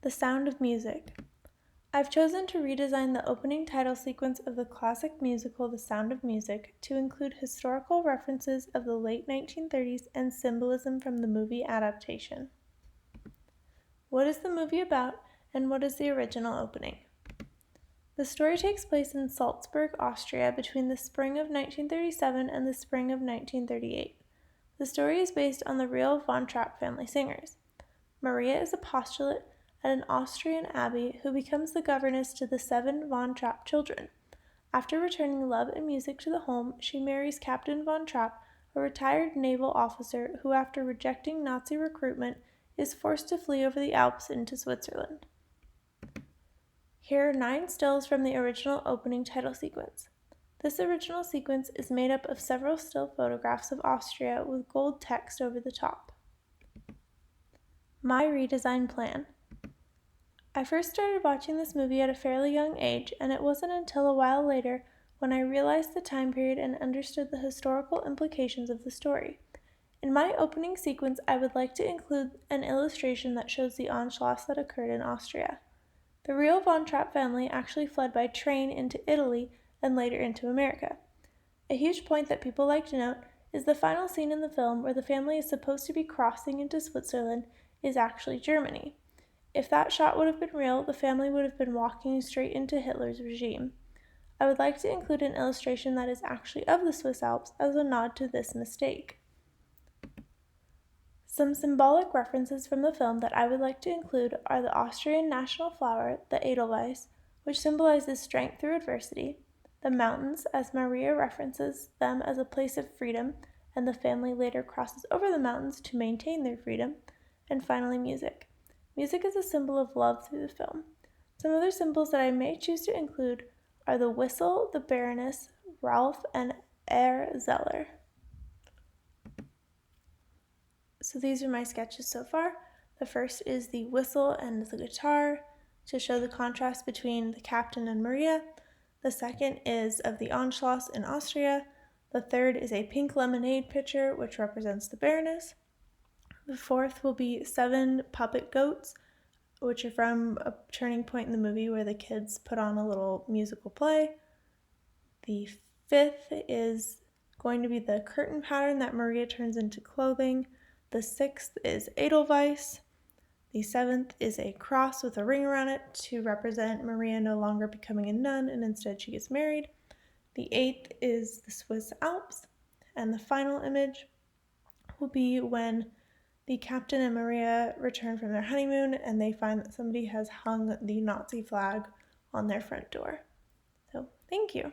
The Sound of Music. I've chosen to redesign the opening title sequence of the classic musical The Sound of Music to include historical references of the late 1930s and symbolism from the movie adaptation. What is the movie about, and what is the original opening? The story takes place in Salzburg, Austria, between the spring of 1937 and the spring of 1938. The story is based on the real Von Trapp family singers. Maria is a postulate at an Austrian abbey who becomes the governess to the 7 Von Trapp children. After returning love and music to the home, she marries Captain Von Trapp, a retired naval officer who, after rejecting Nazi recruitment, is forced to flee over the Alps into Switzerland. Here are 9 stills from the original opening title sequence. This original sequence is made up of several still photographs of Austria with gold text over the top. My redesign plan. I first started watching this movie at a fairly young age, and it wasn't until a while later when I realized the time period and understood the historical implications of the story. In my opening sequence, I would like to include an illustration that shows the Anschluss that occurred in Austria. The real Von Trapp family actually fled by train into Italy and later into America. A huge point that people like to note is the final scene in the film where the family is supposed to be crossing into Switzerland is actually Germany. If that shot would have been real, the family would have been walking straight into Hitler's regime. I would like to include an illustration that is actually of the Swiss Alps as a nod to this mistake. Some symbolic references from the film that I would like to include are the Austrian national flower, the Edelweiss, which symbolizes strength through adversity, the mountains, as Maria references them as a place of freedom, and the family later crosses over the mountains to maintain their freedom, and finally music. Music is a symbol of love through the film. Some other symbols that I may choose to include are the whistle, the Baroness, Ralph, and Herr Zeller. So these are my sketches so far. The first is the whistle and the guitar to show the contrast between the captain and Maria. The second is of the Anschluss in Austria. The third is a pink lemonade pitcher, which represents the Baroness. The fourth will be 7 puppet goats, which are from a turning point in the movie where the kids put on a little musical play. The fifth is going to be the curtain pattern that Maria turns into clothing. The sixth is Edelweiss. The seventh is a cross with a ring around it to represent Maria no longer becoming a nun and instead she gets married. The eighth is the Swiss Alps. And the final image will be when the captain and Maria return from their honeymoon and they find that somebody has hung the Nazi flag on their front door. So, thank you.